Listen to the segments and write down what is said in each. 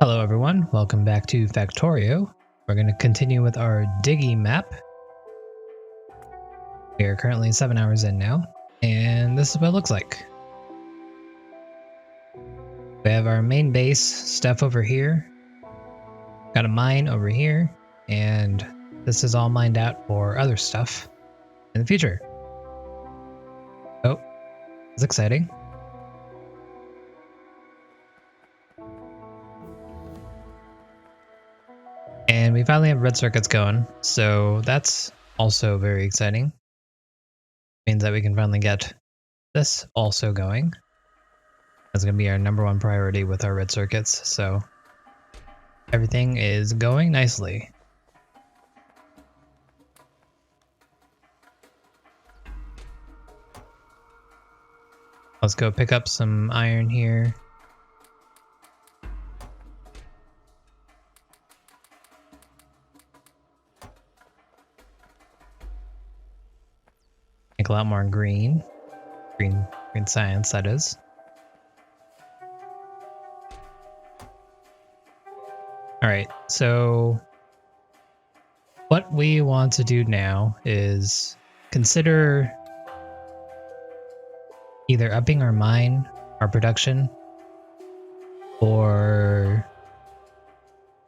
Hello everyone, welcome back to Factorio. We're going to continue with our Diggy map. We are currently 7 hours in now, and this is what it looks like. We have our main base stuff over here, got a mine over here, and this is all mined out for other stuff in the future. Oh, it's exciting. And we finally have red circuits going, so that's also very exciting. Means that we can finally get this also going. That's going to be our #1 priority with our red circuits, so everything is going nicely. Let's go pick up some iron here. Make a lot more green. Green science, that is. Alright, so what we want to do now is consider either upping our mine, our production, or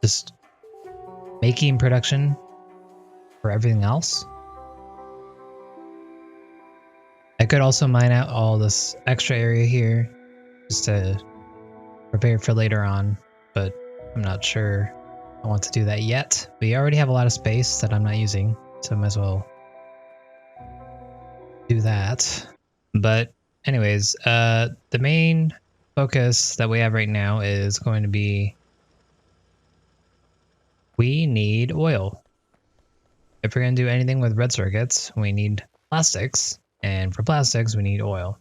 just making production for everything else. I could also mine out all this extra area here just to prepare for later on, but I'm not sure I want to do that yet. We already have a lot of space that I'm not using, so I might as well do that. But anyways, the main focus that we have right now is going to be we need oil. If we're going to do anything with red circuits, we need plastics, and for plastics, we need oil.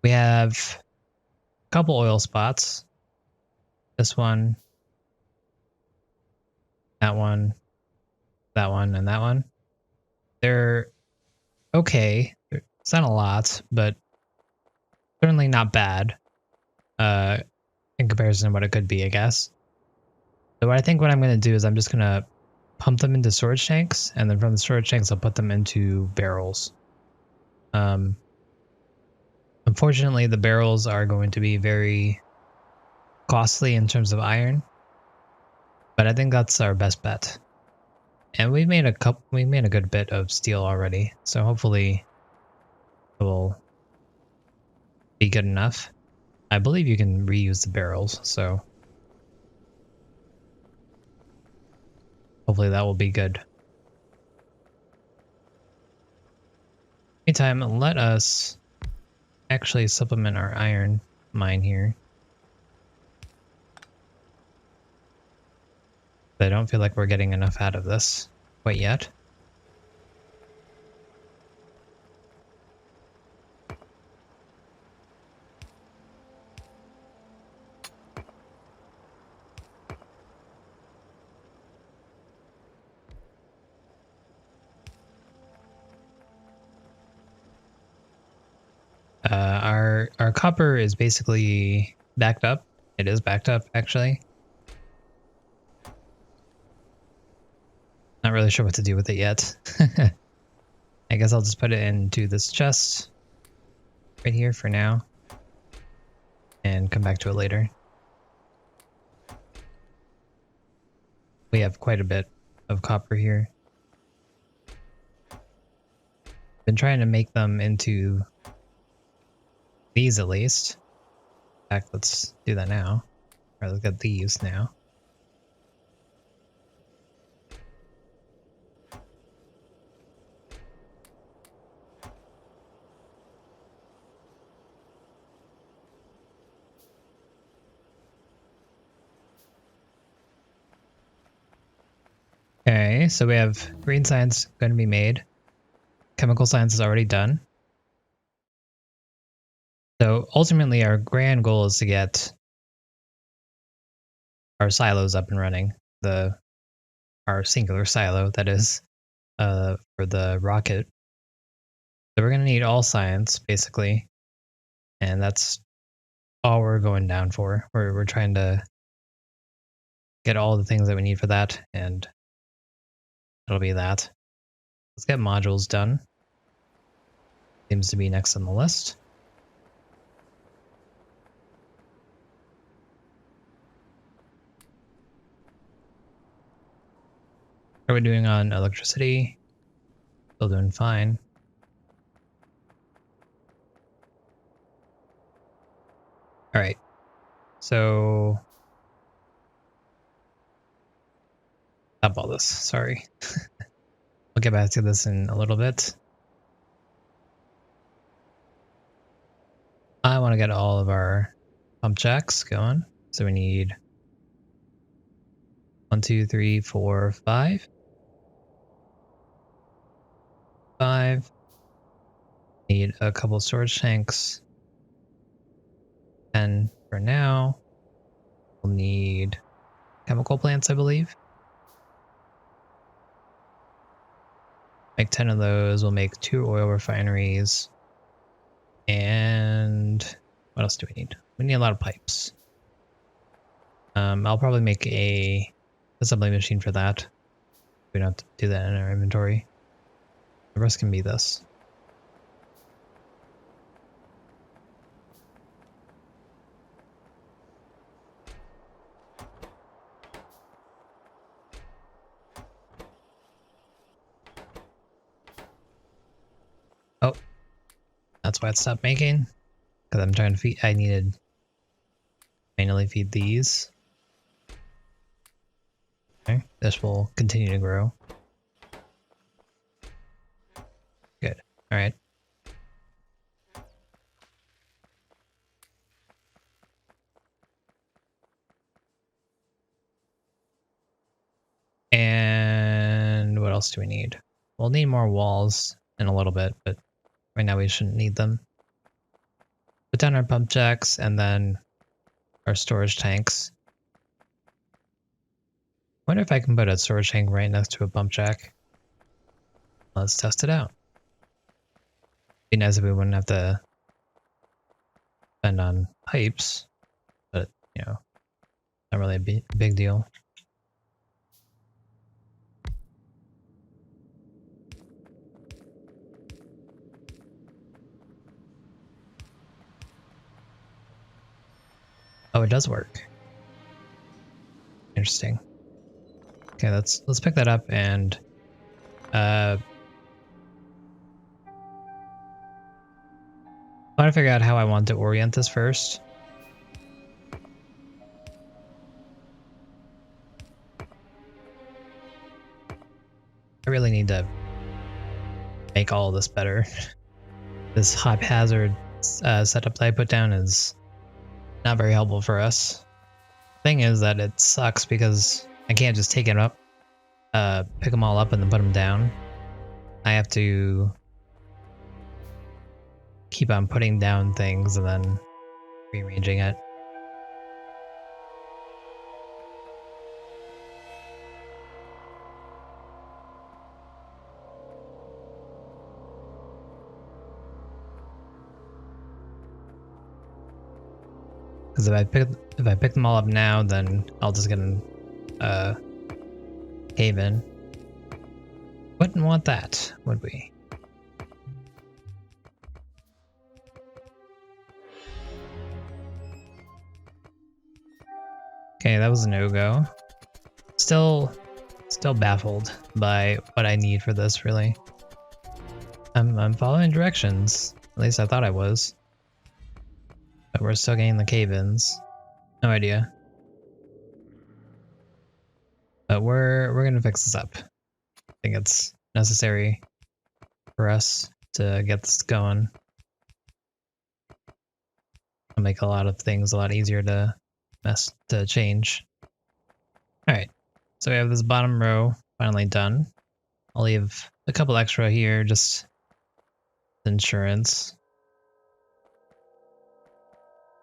We have a couple oil spots. This one, that one, and that one. They're okay. It's not a lot, but certainly not bad in comparison to what it could be, I guess. So I think what I'm going to do is I'm just going to pump them into storage tanks, and then from the storage tanks, I'll put them into barrels. Unfortunately, the barrels are going to be very costly in terms of iron, but I think that's our best bet. And we made a good bit of steel already, so hopefully it will be good enough. I believe you can reuse the barrels, so hopefully that will be good. Meantime, let us actually supplement our iron mine here. I don't feel like we're getting enough out of this quite yet. Our copper is basically backed up. It is backed up, actually. Not really sure what to do with it yet. I guess I'll just put it into this chest right here for now and come back to it later. We have quite a bit of copper here. Been trying to make them into these at least. In fact, let's do that now. Or look at these now. Okay, so we have green science going to be made. Chemical science is already done. So ultimately our grand goal is to get our silos up and running. Our singular silo, that is, for the rocket. So we're going to need all science, basically. And that's all we're going down for. We're trying to get all the things that we need for that, and it'll be that. Let's get modules done. Seems to be next on the list. How are we doing on electricity? Still doing fine. All right. So stop all this. Sorry. We'll get back to this in a little bit. I want to get all of our pump jacks going. So we need 1, 2, 3, 4, 5. 5. Need a couple storage tanks. 10 for now. We'll need chemical plants, I believe. Make 10 of those. We'll make 2 oil refineries. And what else do we need? We need a lot of pipes. I'll probably make a assembly machine for that. We don't have to do that in our inventory. The rest can be this. Oh, that's why it stopped making. Because I'm trying to feed. I needed to manually feed these. Okay, this will continue to grow. Good. All right. And what else do we need? We'll need more walls in a little bit, but right now we shouldn't need them. Put down our pump jacks and then our storage tanks. Wonder if I can put a storage tank right next to a pump jack. Let's test it out. Be nice if we wouldn't have to spend on pipes, but you know, not really a big deal. Oh, it does work. Interesting. Okay, let's pick that up and I want to figure out how I want to orient this first. I really need to make all of this better. This haphazard setup that I put down is not very helpful for us. Thing is that it sucks because I can't just take it up, pick them all up and then put them down. I have to keep on putting down things and then rearranging it. Because if I pick them all up now, then I'll just get in cave in. Wouldn't want that, would we? Okay, that was a no-go. Still baffled by what I need for this, really. I'm following directions. At least I thought I was. But we're still getting the cave-ins. No idea. But we're gonna fix this up. I think it's necessary for us to get this going. It'll make a lot of things a lot easier to change. Alright. So we have this bottom row finally done. I'll leave a couple extra here, just insurance.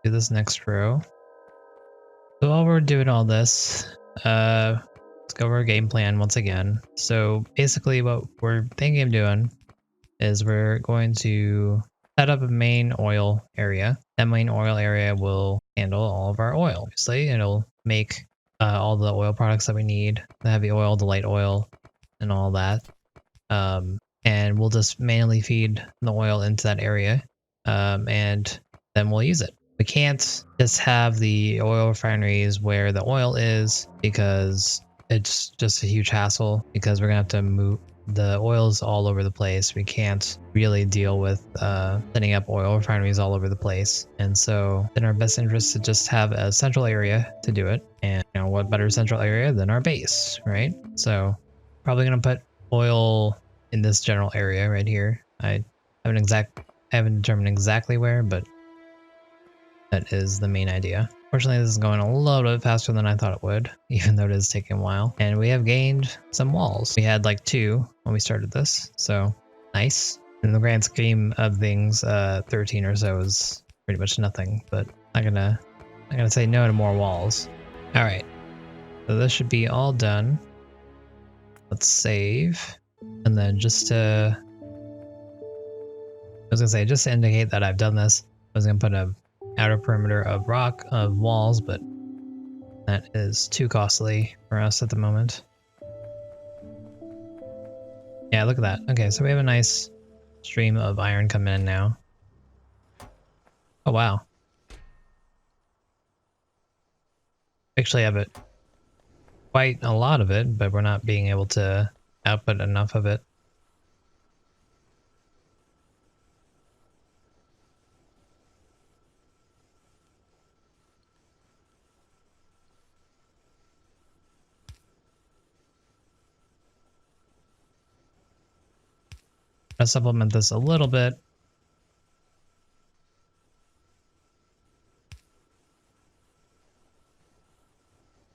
Do this next row. So while we're doing all this, let's go over our game plan once again. So basically what we're thinking of doing is we're going to set up a main oil area. That main oil area will handle all of our oil. Obviously, it'll make all the oil products that we need, the heavy oil, the light oil, and all that. And we'll just manually feed the oil into that area, and then we'll use it. We can't just have the oil refineries where the oil is because it's just a huge hassle, because we're gonna have to move the oils all over the place. We can't really deal with setting up oil refineries all over the place. And so in our best interest to just have a central area to do it. And you know, what better central area than our base, right? So probably gonna put oil in this general area right here. I haven't determined exactly where, but that is the main idea. Fortunately, this is going a little bit faster than I thought it would, even though it is taking a while. And we have gained some walls. We had like 2 when we started this, so nice. In the grand scheme of things, 13 or so is pretty much nothing, but I'm gonna say no to more walls. All right, so this should be all done. Let's save. And then just to indicate that I've done this, I was gonna put a outer perimeter of rock of walls, but that is too costly for us at the moment. Yeah, look at that. Okay, so we have a nice stream of iron coming in now. Oh wow. Actually have it quite a lot of it, but we're not being able to output enough of it. I'll supplement this a little bit.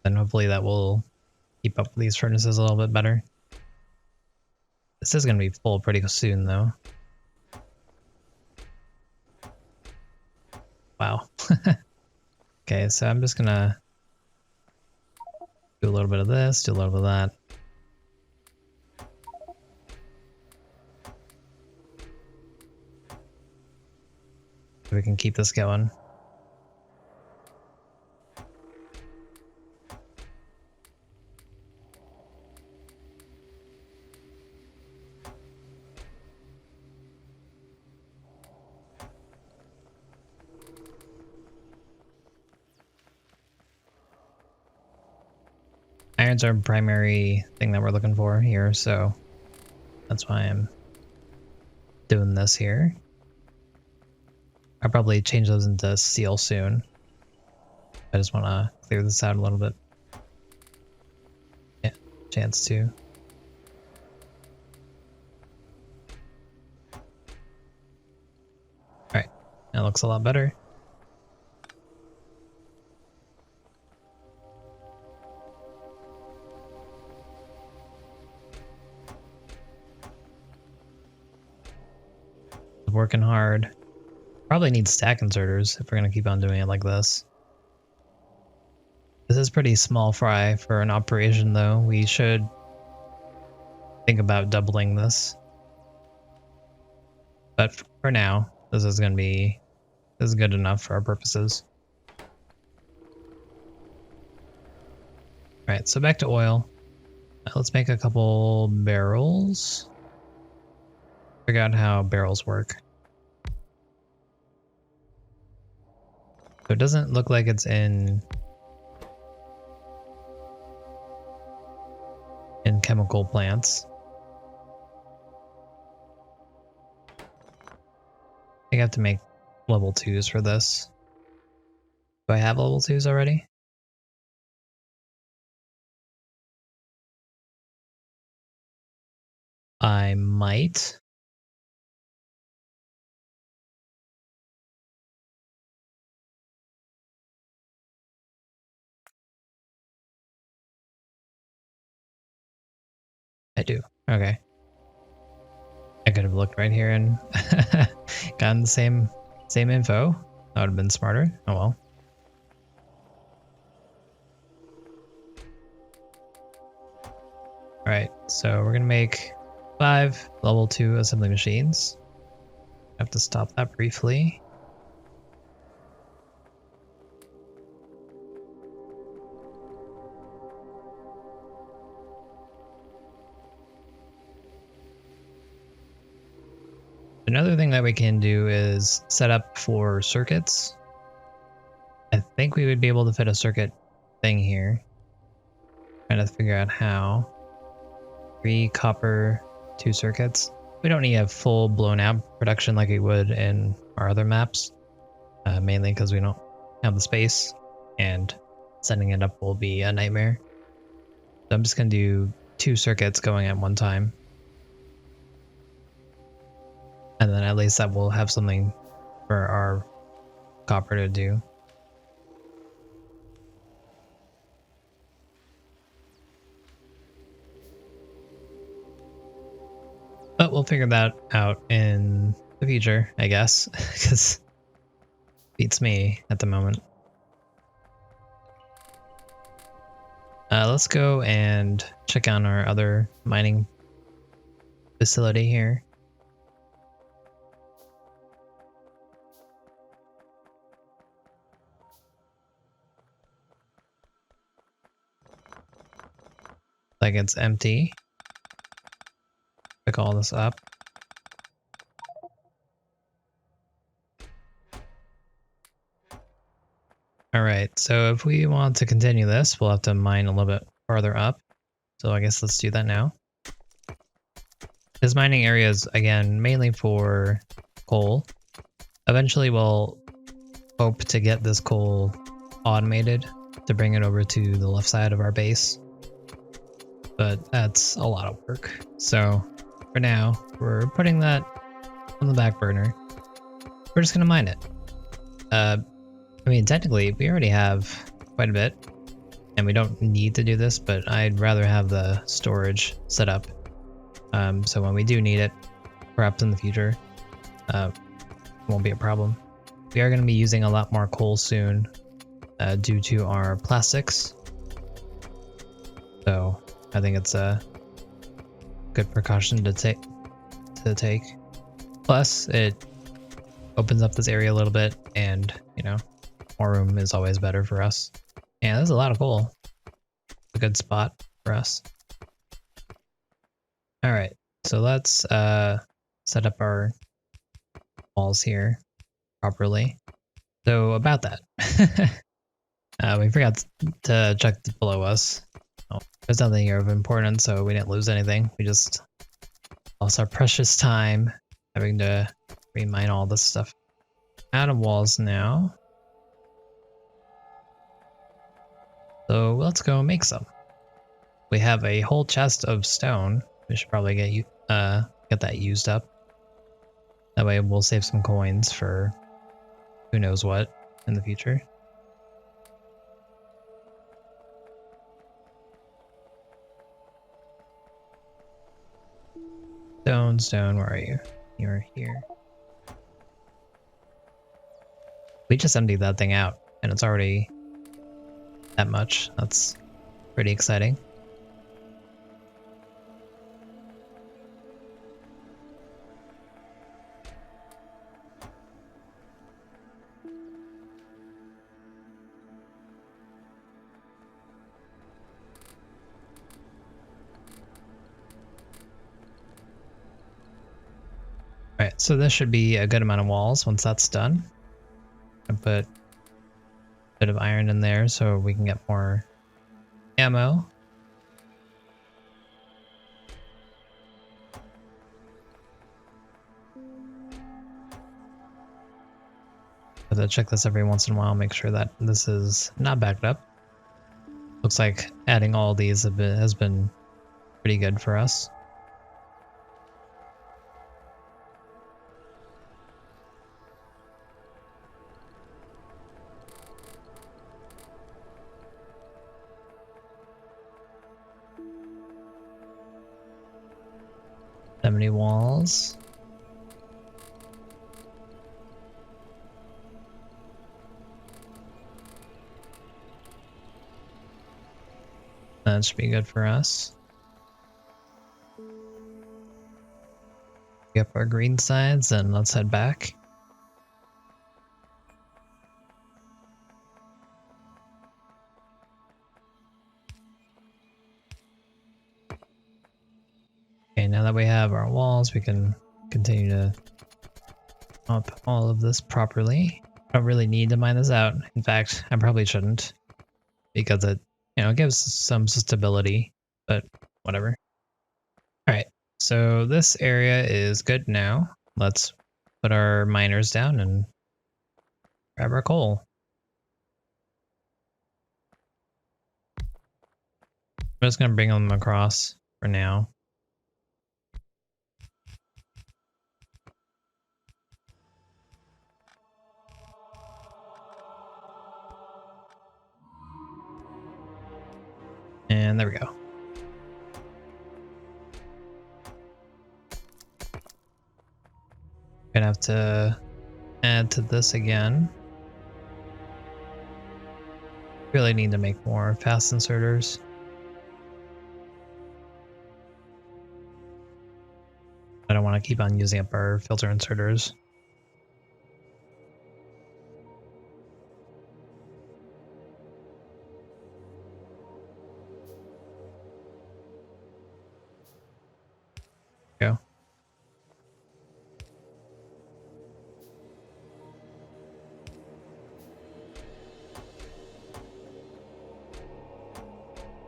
Then hopefully that will keep up with these furnaces a little bit better. This is going to be full pretty soon though. Wow. Okay, so I'm just gonna do a little bit of this, do a little bit of that. So we can keep this going. Iron's our primary thing that we're looking for here, so that's why I'm doing this here. I'll probably change those into steel soon. I just want to clear this out a little bit. Yeah, chance to. Alright, that looks a lot better. Working hard. Probably need stack inserters if we're going to keep on doing it like this. This is pretty small fry for an operation though. We should think about doubling this. But for now, this is good enough for our purposes. Alright, so back to oil. Let's make a couple barrels. Figure out how barrels work. So it doesn't look like it's in chemical plants. I think I have to make level 2s for this. Do I have level 2s already? I might. I do. Okay. I could have looked right here and gotten the same info. That would have been smarter. Oh well. Alright, so we're gonna make 5 level 2 assembly machines. I have to stop that briefly. Another thing that we can do is set up for circuits. I think we would be able to fit a circuit thing here. Trying to figure out how. 3 copper, 2 circuits. We don't need a full blown out production like we would in our other maps. Mainly because we don't have the space and setting it up will be a nightmare. So I'm just going to do 2 circuits going at one time. And then at least that will have something for our copper to do. But we'll figure that out in the future, I guess, because beats me at the moment. Let's go and check on our other mining facility here. Like it's empty. Pick all this up. Alright, so if we want to continue this, we'll have to mine a little bit farther up. So I guess let's do that now. This mining area is, again, mainly for coal. Eventually we'll hope to get this coal automated to bring it over to the left side of our base. But that's a lot of work. So for now, we're putting that on the back burner. We're just gonna mine it. I mean, technically, we already have quite a bit, and we don't need to do this, but I'd rather have the storage set up. So when we do need it, perhaps in the future, it won't be a problem. We are going to be using a lot more coal soon due to our plastics. So I think it's a good precaution to take. Plus, it opens up this area a little bit, and, you know, more room is always better for us. Yeah, there's a lot of coal. A good spot for us. Alright, so let's set up our walls here properly. So about that. We forgot to check below us. Oh, there's nothing here of importance, so we didn't lose anything. We just lost our precious time having to remine all this stuff. Out of walls now. So let's go make some. We have a whole chest of stone. We should probably get that used up. That way we'll save some coins for who knows what in the future. Stone, where are you? You're here. We just emptied that thing out, and it's already that much. That's pretty exciting. Alright, so this should be a good amount of walls once that's done. I'll put a bit of iron in there so we can get more ammo. Have to check this every once in a while, make sure that this is not backed up. Looks like adding all these has been pretty good for us. Many walls. That should be good for us. Get up our green sides and let's head back. Okay, now that we have our walls, we can continue to up all of this properly. I don't really need to mine this out. In fact, I probably shouldn't because it, it gives some stability, but whatever. All right, so this area is good now. Let's put our miners down and grab our coal. I'm just gonna bring them across for now. And there we go. Gonna have to add to this again. Really need to make more fast inserters. I don't want to keep on using up our filter inserters. Go.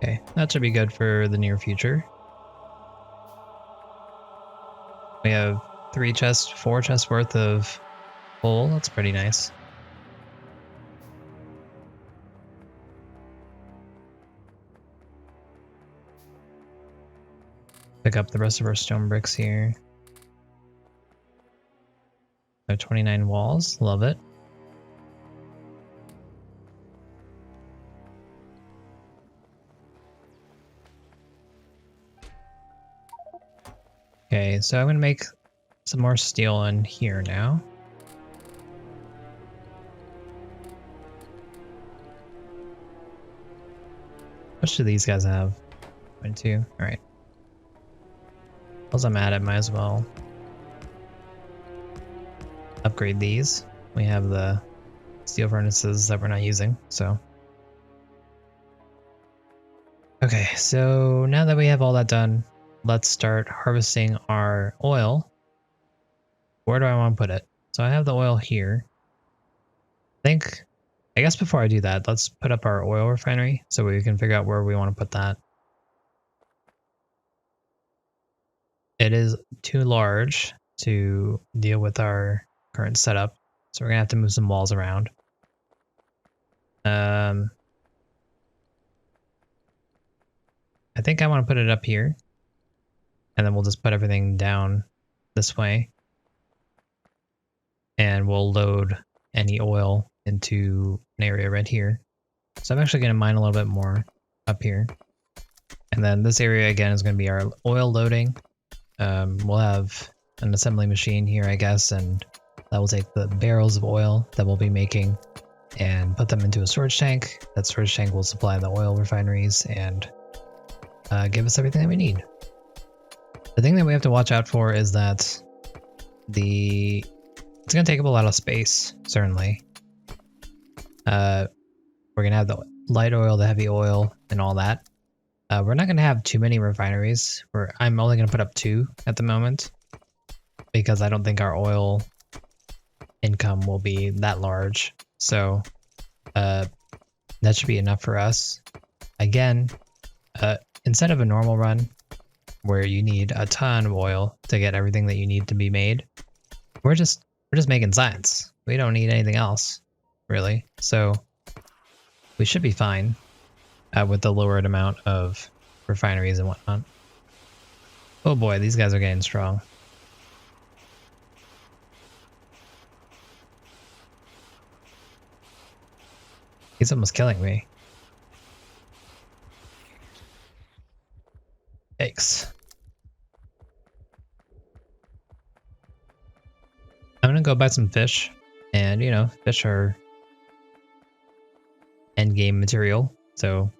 Okay, that should be good for the near future. We have 4 chests worth of coal. That's pretty nice. Pick up the rest of our stone bricks here. 29 walls, love it. Okay, so I'm gonna make some more steel in here now. How much do these guys have? 22. All right. As I'm at it, might as well upgrade these. We have the steel furnaces that we're not using, so. Okay, so now that we have all that done, let's start harvesting our oil. Where do I want to put it? So I have the oil here. I guess before I do that, let's put up our oil refinery so we can figure out where we want to put that. It is too large to deal with our current setup, so we're gonna have to move some walls around. I think I want to put it up here, and then we'll just put everything down this way, and we'll load any oil into an area right here. So I'm actually going to mine a little bit more up here. And then this area again is going to be our oil loading. We'll have an assembly machine here, I guess, and that will take the barrels of oil that we'll be making and put them into a storage tank. That storage tank will supply the oil refineries and give us everything that we need. The thing that we have to watch out for is that it's going to take up a lot of space, certainly. We're going to have the light oil, the heavy oil, and all that. We're not going to have too many refineries. I'm only going to put up 2 at the moment because I don't think our oil income will be that large. So that should be enough for us. Again, instead of a normal run where you need a ton of oil to get everything that you need to be made, we're just making science. We don't need anything else, really. So we should be fine with the lowered amount of refineries and whatnot. Oh boy, these guys are getting strong. He's almost killing me. Yikes. I'm gonna go buy some fish, and fish are end game material, so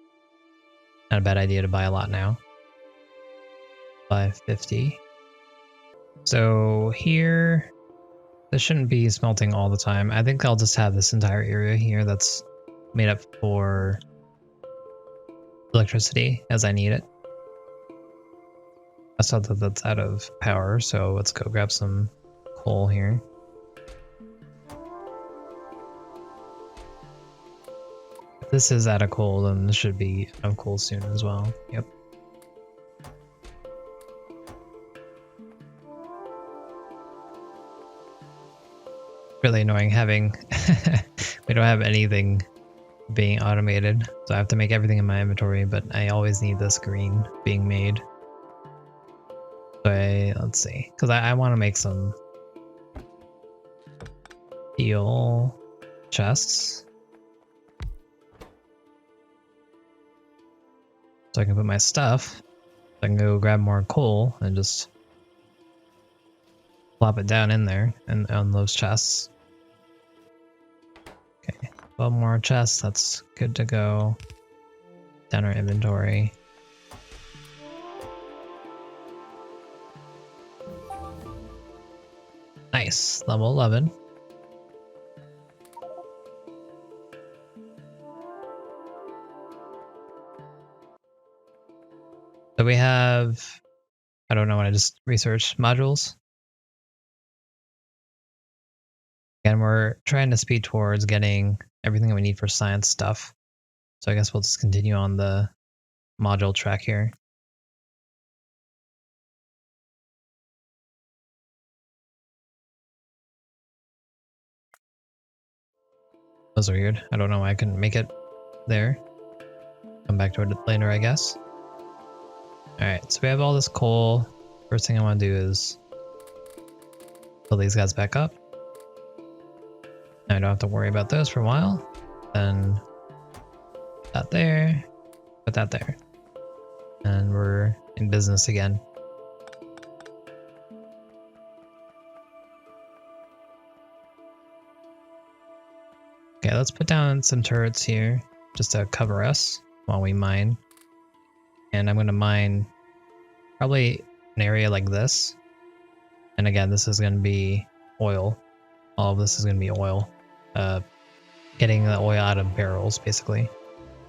not a bad idea to buy a lot now. 550. So here, this shouldn't be smelting all the time. I think I'll just have this entire area here that's made up for electricity as I need it. I saw that that's out of power, so let's go grab some coal here. this is out of coal, then this should be out of coal soon as well. Yep. Really annoying having we don't have anything being automated, so I have to make everything in my inventory, but I always need this green being made. So let's see, because I want to make some steel chests so I can put my stuff. So I can go grab more coal and just plop it down in there and on those chests. Okay, 12 more chests, that's good to go. Down our inventory. Nice, level 11. So we have, I don't know what I just researched, modules. And we're trying to speed towards getting everything that we need for science stuff. So I guess we'll just continue on the module track here. That was weird. I don't know why I couldn't make it there. Come back to it later, I guess. Alright, so we have all this coal. First thing I want to do is fill these guys back up. Now I don't have to worry about those for a while. Then put that there, put that there. And we're in business again. Okay, let's put down some turrets here just to cover us while we mine. And I'm going to mine probably an area like this. And again, this is going to be oil. All of this is going to be oil. Getting the oil out of barrels, basically.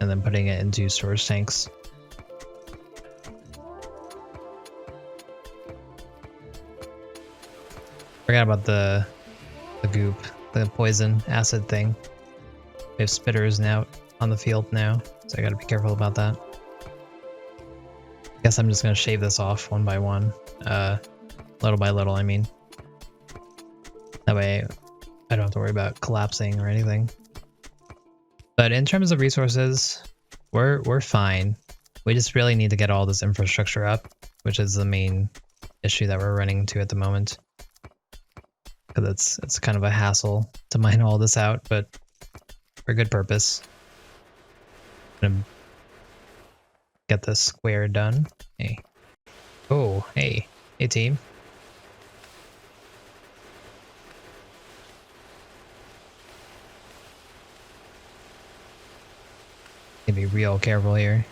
And then putting it into storage tanks. Forgot about the goop, the poison acid thing. We have spitters now on the field now, so I gotta be careful about that. I guess I'm just gonna shave this off one by one. Little by little, I mean. That way I don't have to worry about collapsing or anything. But in terms of resources, we're fine. We just really need to get all this infrastructure up, which is the main issue that we're running into at the moment. Because it's kind of a hassle to mine all this out, but for good purpose. I'm gonna get this square done. Hey. Oh, hey. Hey, team. Need to be real careful here.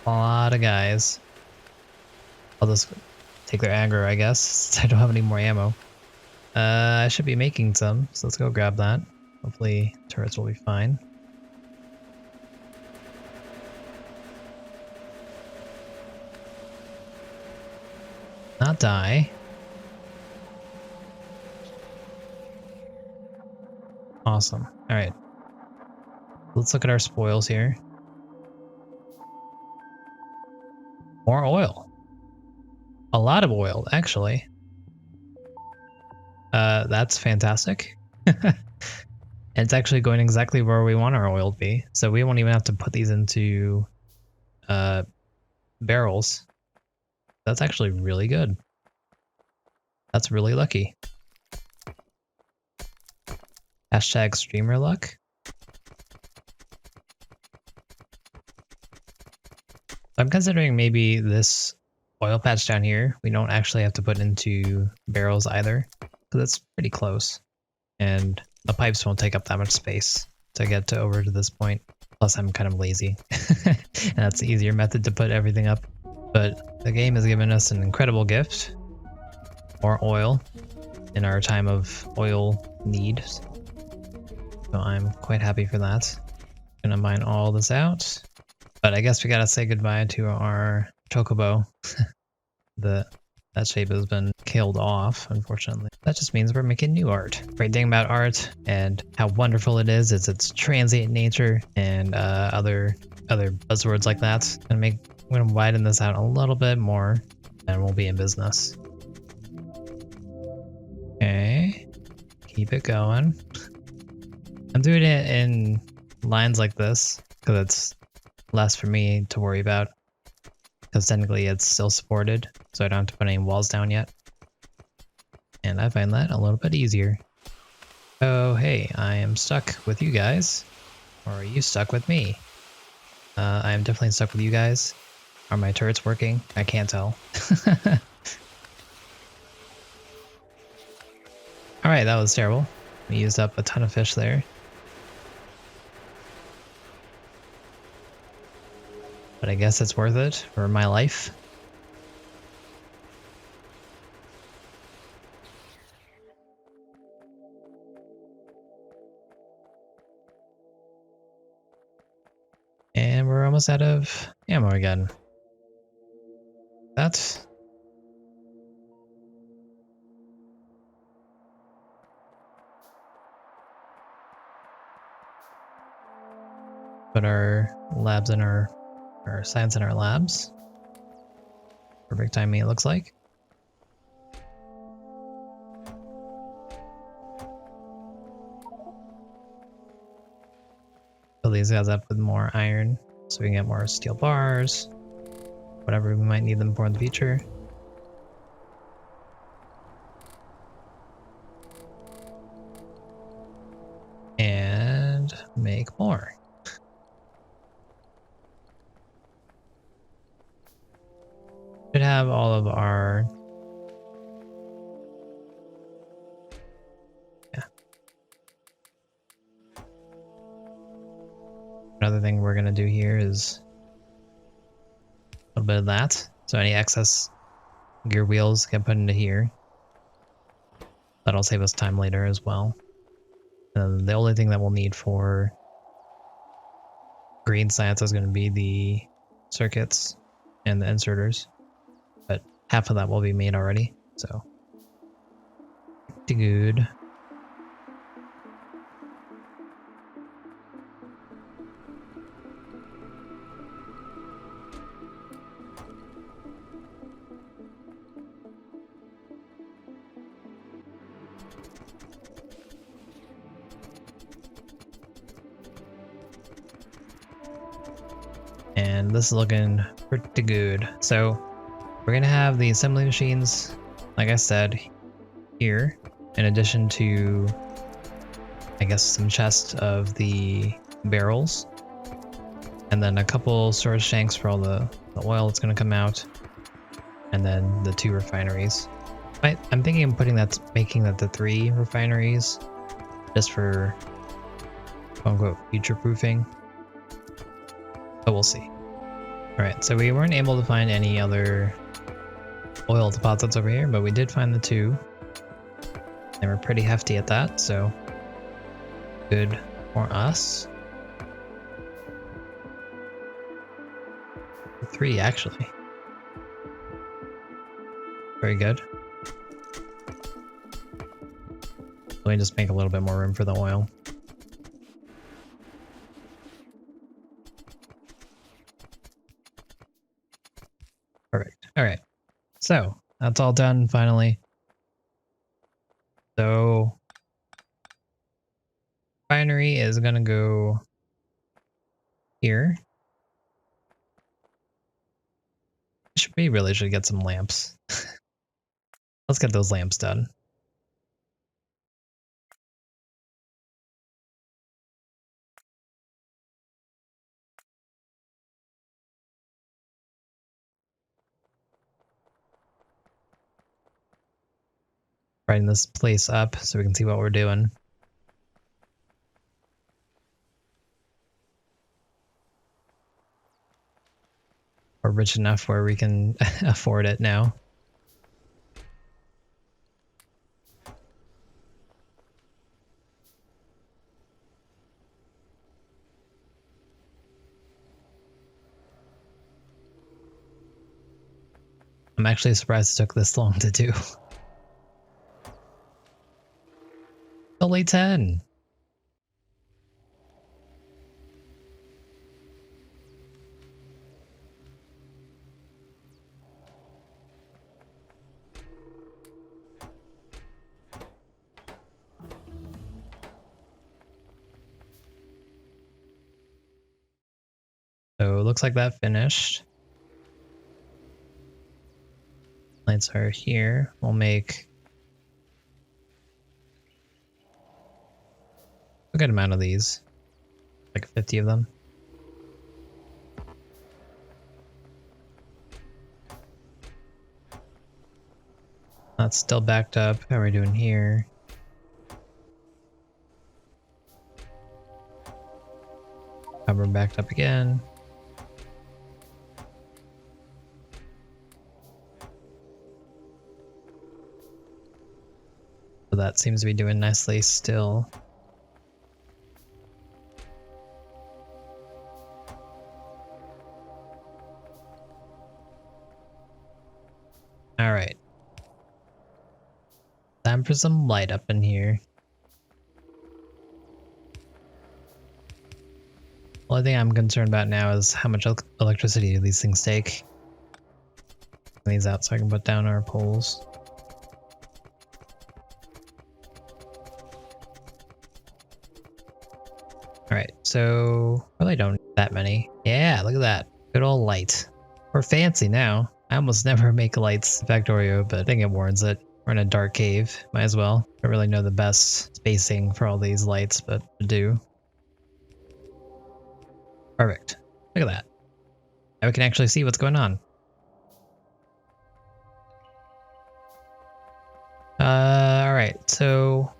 A lot of guys. I'll just take their aggro, I guess, since I don't have any more ammo. I should be making some, so let's go grab that. Hopefully turrets will be fine. Not die. Awesome. Alright. Let's look at our spoils here. More oil. A lot of oil, actually. That's fantastic. And it's actually going exactly where we want our oil to be. So we won't even have to put these into barrels. That's actually really good. That's really lucky. Hashtag streamer luck. I'm considering maybe this oil patch down here, we don't actually have to put into barrels either, because it's pretty close. And the pipes won't take up that much space to get to over to this point. Plus I'm kind of lazy. And that's the easier method to put everything up. But the game has given us an incredible gift. More oil in our time of oil need. So I'm quite happy for that. Gonna mine all this out. But I guess we gotta say goodbye to our chocobo. That shape has been killed off, unfortunately. That just means we're making new art. Great thing about art and how wonderful it is its transient nature and other buzzwords like that. I'm gonna widen this out a little bit more, and we'll be in business. Okay, keep it going. I'm doing it in lines like this because it's less for me to worry about. Because technically it's still supported, so I don't have to put any walls down yet. And I find that a little bit easier. Oh, hey, I am stuck with you guys. Or are you stuck with me? I am definitely stuck with you guys. Are my turrets working? I can't tell. Alright, that was terrible. We used up a ton of fish there. But I guess it's worth it for my life. And we're almost out of ammo again. That's... Put our labs in our science in our labs. Perfect timing, it looks like. Fill these guys up with more iron so we can get more steel bars, whatever we might need them for in the future. And make more. Should have all of our... Yeah. Another thing we're going to do here is a little bit of that. So any excess gear wheels get put into here. That'll save us time later as well. And the only thing that we'll need for green science is going to be the circuits and the inserters. But half of that will be made already, so pretty good. And this is looking pretty good. So we're gonna have the assembly machines, like I said, here, in addition to, I guess, some chests of the barrels, and then a couple storage tanks for all the oil that's gonna come out, and then the 2 refineries. I'm thinking of making that the 3 refineries, just for quote-unquote future-proofing, but we'll see. Alright, so we weren't able to find any other oil deposits over here, but we did find the 2. They were pretty hefty at that, so good for us. 3 actually. Very good. Let me just make a little bit more room for the oil. Perfect. Alright. So, that's all done finally. So, refinery is gonna go here. We really should get some lamps. Let's get those lamps done. Brighten this place up so we can see what we're doing. We're rich enough where we can afford it now. I'm actually surprised it took this long to do. only 10. So it looks like that finished. Lights are here. We'll make a good amount of these, like 50 of them. That's still backed up. How are we doing here? We're backed up again. So that seems to be doing nicely still. All right. Time for some light up in here. The only thing I'm concerned about now is how much electricity do these things take. These out so I can put down our poles. Alright, so really don't need that many. Yeah, look at that. Good old light. We're fancy now. I almost never make lights in Factorio, but I think it warrants it. We're in a dark cave. Might as well. Don't really know the best spacing for all these lights, but I do. Perfect. Look at that. Now we can actually see what's going on. Alright, so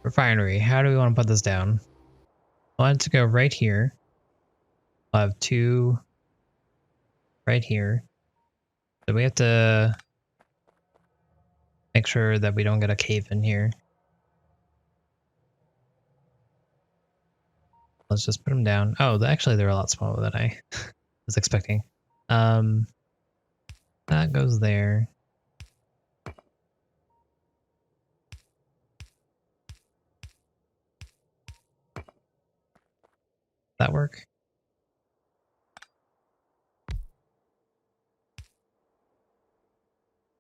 refinery. How do we want to put this down? I want it to go right here. I'll have 2 right here. So we have to make sure that we don't get a cave in here. Let's just put them down. Oh, actually they're a lot smaller than I was expecting. That goes there. That work?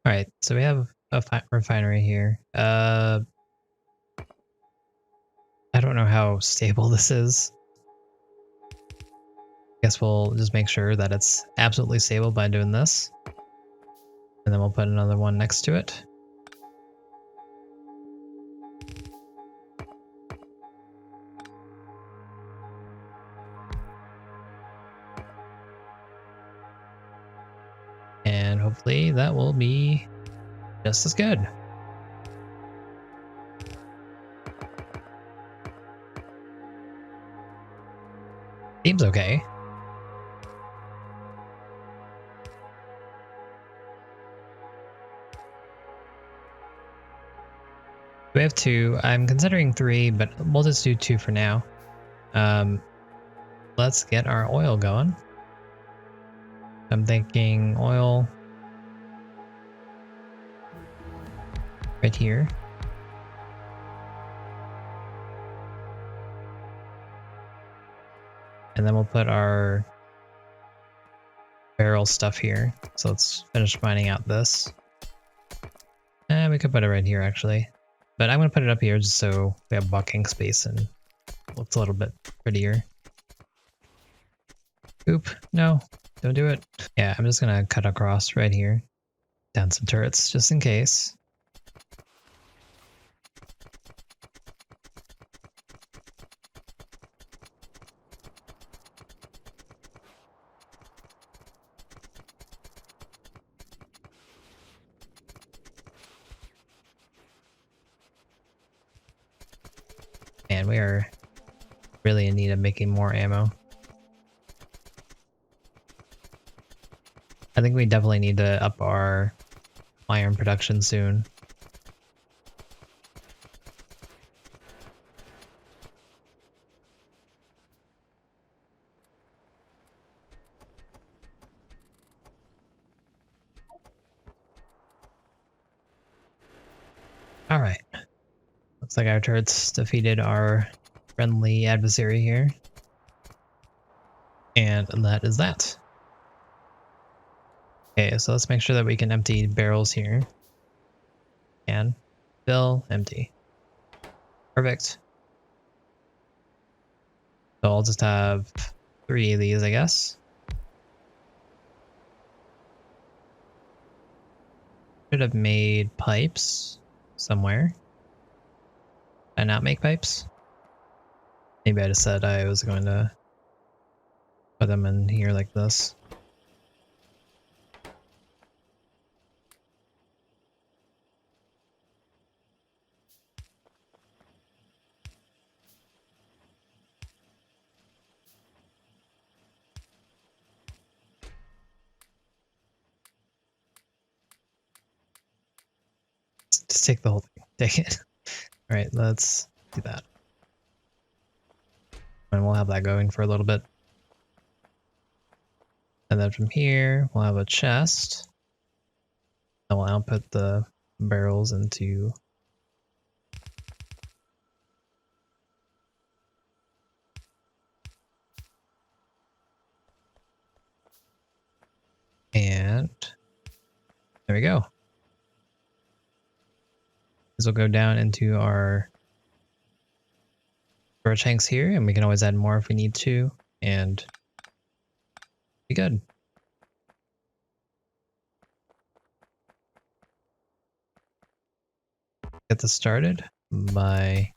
Alright, so we have a refinery here. I don't know how stable this is. Guess we'll just make sure that it's absolutely stable by doing this. And then we'll put another one next to it. And hopefully that will be just as good. Seems okay. We have 2. I'm considering 3, but we'll just do 2 for now. Let's get our oil going. I'm thinking oil right here. And then we'll put our barrel stuff here. So let's finish mining out this. And we could put it right here actually. But I'm going to put it up here just so we have walking space and it looks a little bit prettier. Oop, no, don't do it. Yeah, I'm just going to cut across right here. Down some turrets just in case. Man, we are really in need of making more ammo. I think we definitely need to up our iron production soon. All right, Looks like our turrets defeated our friendly adversary here. And that is that. Okay, so let's make sure that we can empty barrels here. And fill, empty. Perfect. So I'll just have 3 of these, I guess. Should have made pipes somewhere. Did I not make pipes? Maybe I just said I was going to put them in here like this. Just take the whole thing. Take it. All right, let's do that. And we'll have that going for a little bit. And then from here, we'll have a chest. And we'll output the barrels into and there we go. This will go down into our storage tanks here, and we can always add more if we need to, and be good. Get this started by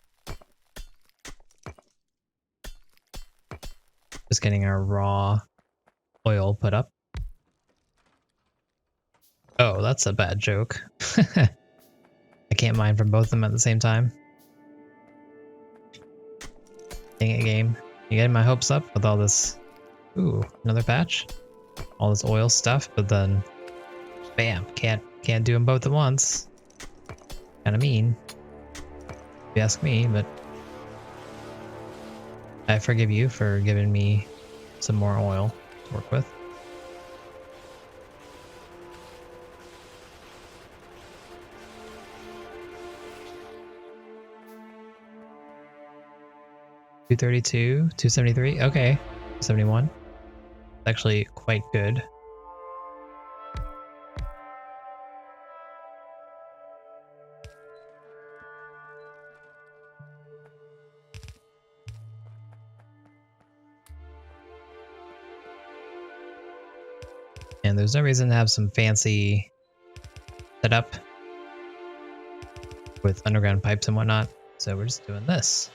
just getting our raw oil put up. Oh, that's a bad joke. I can't mine from both of them at the same time. Dang it, game. You getting my hopes up with all this. Ooh, another patch. All this oil stuff, but then bam, can't do them both at once. Kinda mean, if you ask me, but I forgive you for giving me some more oil to work with. $232, $273, okay, $71. Actually quite good. And there's no reason to have some fancy setup with underground pipes and whatnot, so we're just doing this.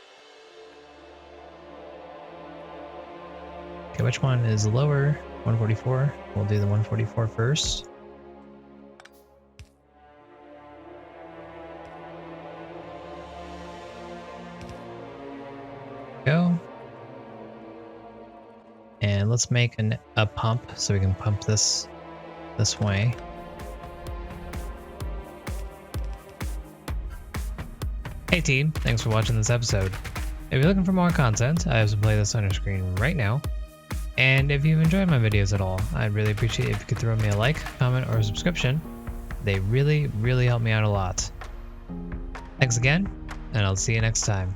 Okay, which one is lower? 144. We'll do the 144 first. Go. And let's make a pump so we can pump this way. Hey team, thanks for watching this episode. If you're looking for more content, I have some playlists on your screen right now. And if you've enjoyed my videos at all, I'd really appreciate it if you could throw me a like, comment, or a subscription. They really, really help me out a lot. Thanks again, and I'll see you next time.